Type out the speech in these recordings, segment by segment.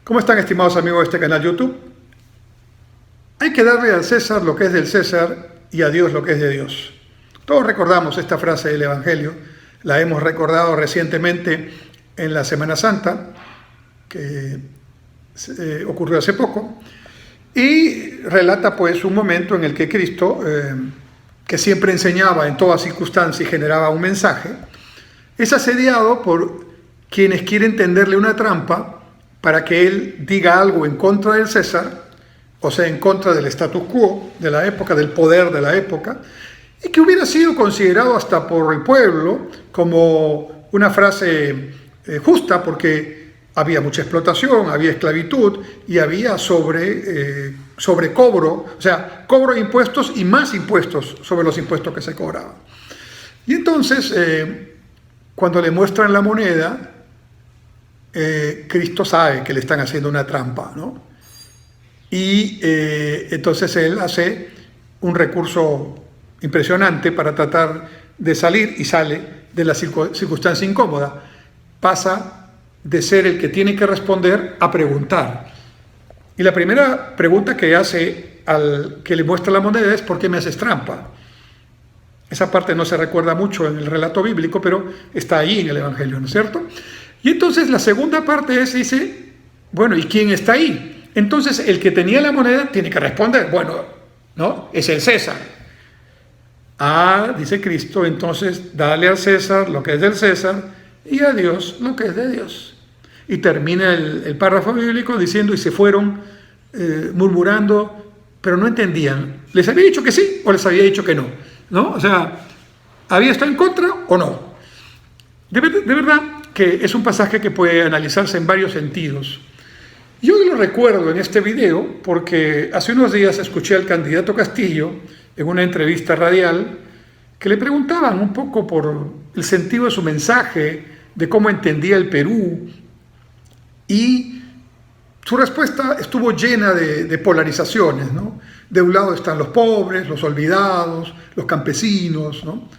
¿Cómo están, estimados amigos de este canal YouTube? Hay que darle al César lo que es del César y a Dios lo que es de Dios. Todos recordamos esta frase del Evangelio, la hemos recordado recientemente en la Semana Santa, que ocurrió hace poco, y relata pues un momento en el que Cristo, que siempre enseñaba en toda circunstancia y generaba un mensaje, es asediado por quienes quieren tenderle una trampa para que él diga algo en contra del César, o sea, en contra del status quo de la época, del poder de la época, y que hubiera sido considerado hasta por el pueblo como una frase justa, porque había mucha explotación, había esclavitud y había sobrecobro, o sea, cobro de impuestos y más impuestos sobre los impuestos que se cobraban. Y entonces, cuando le muestran la moneda, Cristo sabe que le están haciendo una trampa, ¿no? Y entonces él hace un recurso impresionante para tratar de salir, y sale de la circunstancia incómoda. Pasa de ser el que tiene que responder a preguntar. Y la primera pregunta que hace al que le muestra la moneda es: ¿por qué me haces trampa? Esa parte no se recuerda mucho en el relato bíblico, pero está ahí en el Evangelio, ¿no es cierto? Y entonces la segunda parte dice, bueno, ¿y quién está ahí? Entonces el que tenía la moneda tiene que responder, bueno, ¿no? Es el César. Ah, dice Cristo, entonces dale al César lo que es del César y a Dios lo que es de Dios. Y termina el párrafo bíblico diciendo: y se fueron murmurando, pero no entendían. ¿Les había dicho que sí o les había dicho que no? ¿No? O sea, ¿había estado en contra o no? De verdad que es un pasaje que puede analizarse en varios sentidos. Yo lo recuerdo en este video porque hace unos días escuché al candidato Castillo en una entrevista radial que le preguntaban un poco por el sentido de su mensaje, de cómo entendía el Perú, y su respuesta estuvo llena de polarizaciones, ¿no? De un lado están los pobres, los olvidados, los campesinos, ¿no?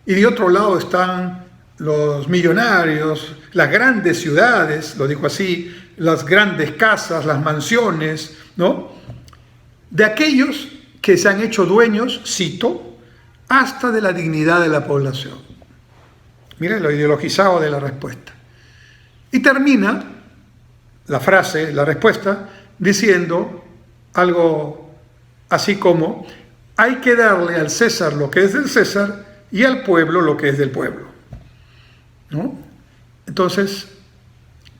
Y de otro lado están los millonarios, las grandes ciudades, lo dijo así, las grandes casas, las mansiones, ¿no? De aquellos que se han hecho dueños, cito, hasta de la dignidad de la población. Miren lo ideologizado de la respuesta. Y termina la frase, la respuesta, diciendo algo así como: hay que darle al César lo que es del César y al pueblo lo que es del pueblo, ¿no? Entonces,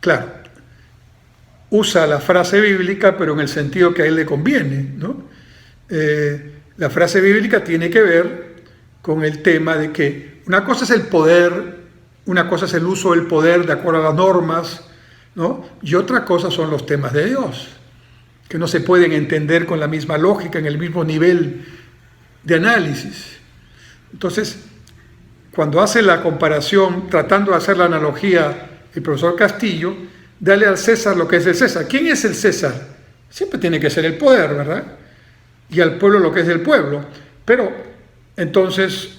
claro, usa la frase bíblica, pero en el sentido que a él le conviene, ¿no? La frase bíblica tiene que ver con el tema de que una cosa es el poder, una cosa es el uso del poder de acuerdo a las normas, ¿no? Y otra cosa son los temas de Dios, que no se pueden entender con la misma lógica, en el mismo nivel de análisis. Entonces, cuando hace la comparación, tratando de hacer la analogía, el profesor Castillo, dale al César lo que es del César. ¿Quién es el César? Siempre tiene que ser el poder, ¿verdad? Y al pueblo lo que es del pueblo. Pero, entonces,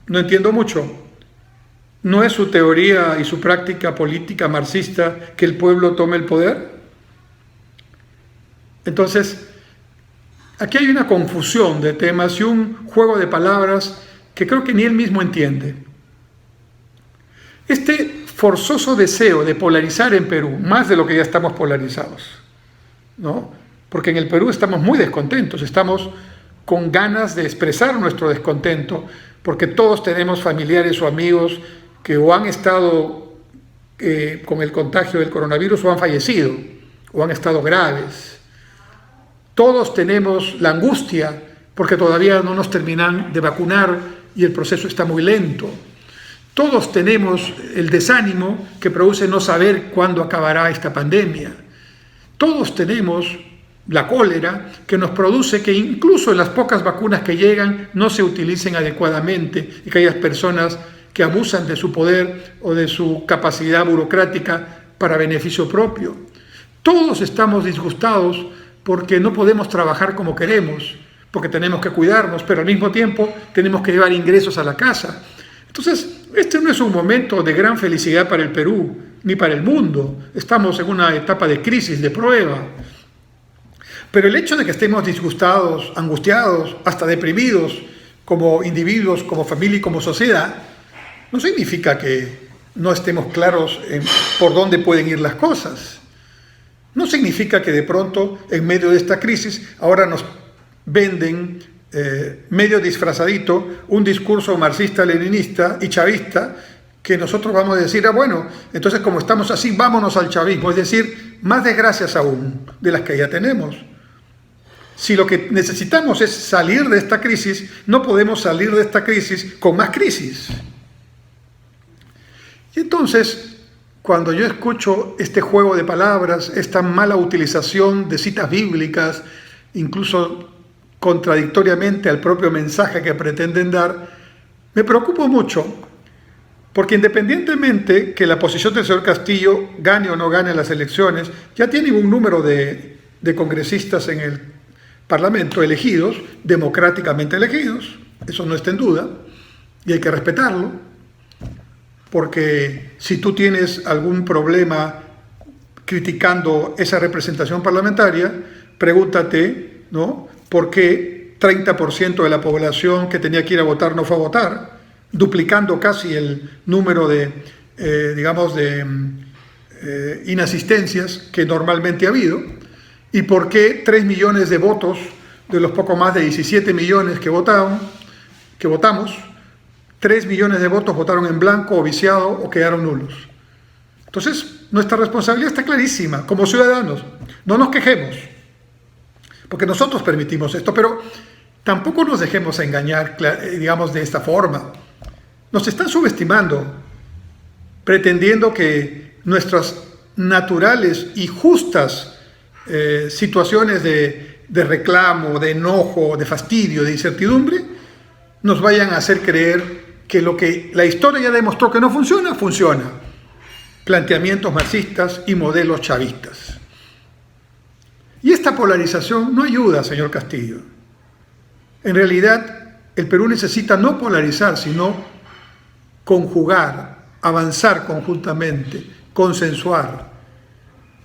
no entiendo mucho. ¿No es su teoría y su práctica política marxista que el pueblo tome el poder? Entonces, aquí hay una confusión de temas y un juego de palabras que creo que ni él mismo entiende. Este forzoso deseo de polarizar en Perú, más de lo que ya estamos polarizados, ¿no? Porque en el Perú estamos muy descontentos, estamos con ganas de expresar nuestro descontento, porque todos tenemos familiares o amigos que o han estado con el contagio del coronavirus o han fallecido, o han estado graves. Todos tenemos la angustia porque todavía no nos terminan de vacunar y el proceso está muy lento. Todos tenemos el desánimo que produce no saber cuándo acabará esta pandemia. Todos tenemos la cólera que nos produce que incluso las pocas vacunas que llegan no se utilicen adecuadamente y que haya personas que abusan de su poder o de su capacidad burocrática para beneficio propio. Todos estamos disgustados porque no podemos trabajar como queremos, porque tenemos que cuidarnos, pero al mismo tiempo tenemos que llevar ingresos a la casa. Entonces, este no es un momento de gran felicidad para el Perú, ni para el mundo. Estamos en una etapa de crisis, de prueba. Pero el hecho de que estemos disgustados, angustiados, hasta deprimidos, como individuos, como familia y como sociedad, no significa que no estemos claros en por dónde pueden ir las cosas. No significa que de pronto, en medio de esta crisis, ahora nos venden medio disfrazadito un discurso marxista-leninista y chavista, que nosotros vamos a decir, bueno, entonces como estamos así, vámonos al chavismo, es decir, más desgracias aún de las que ya tenemos. Si lo que necesitamos es salir de esta crisis, no podemos salir de esta crisis con más crisis. Y entonces, cuando yo escucho este juego de palabras, esta mala utilización de citas bíblicas, incluso contradictoriamente al propio mensaje que pretenden dar, me preocupo mucho, porque independientemente que la posición del señor Castillo gane o no gane las elecciones, ya tienen un número de congresistas en el Parlamento elegidos, democráticamente elegidos, eso no está en duda, y hay que respetarlo, porque si tú tienes algún problema criticando esa representación parlamentaria, pregúntate, ¿no?, por qué 30% de la población que tenía que ir a votar no fue a votar, duplicando casi el número de, inasistencias que normalmente ha habido, y por qué 3 millones de votos de los poco más de 17 millones que votamos, 3 millones de votos votaron en blanco o viciado o quedaron nulos. Entonces, nuestra responsabilidad está clarísima como ciudadanos. No nos quejemos, porque nosotros permitimos esto, pero tampoco nos dejemos engañar, digamos, de esta forma. Nos están subestimando, pretendiendo que nuestras naturales y justas situaciones de reclamo, de enojo, de fastidio, de incertidumbre, nos vayan a hacer creer que lo que la historia ya demostró que no funciona, funciona. Planteamientos marxistas y modelos chavistas. Y esta polarización no ayuda, señor Castillo. En realidad, el Perú necesita no polarizar, sino conjugar, avanzar conjuntamente, consensuar.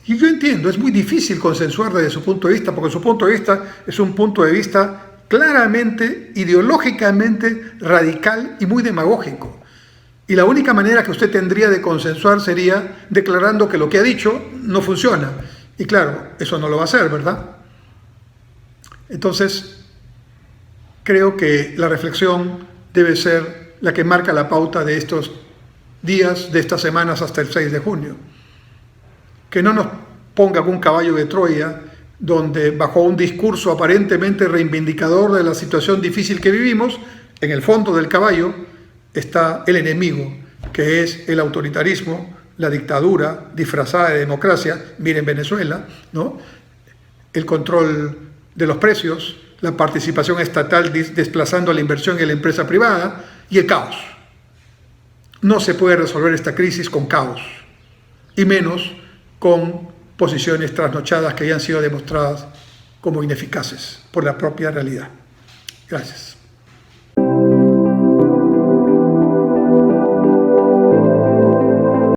Y yo entiendo, es muy difícil consensuar desde su punto de vista, porque su punto de vista es un punto de vista claramente, ideológicamente radical y muy demagógico. Y la única manera que usted tendría de consensuar sería declarando que lo que ha dicho no funciona. Y claro, eso no lo va a hacer, ¿verdad? Entonces, creo que la reflexión debe ser la que marca la pauta de estos días, de estas semanas hasta el 6 de junio. Que no nos ponga un caballo de Troya donde bajo un discurso aparentemente reivindicador de la situación difícil que vivimos, en el fondo del caballo está el enemigo, que es el autoritarismo, la dictadura disfrazada de democracia, miren Venezuela, ¿no?, el control de los precios, la participación estatal desplazando la inversión en la empresa privada y el caos. No se puede resolver esta crisis con caos, y menos con posiciones trasnochadas que ya han sido demostradas como ineficaces por la propia realidad. Gracias.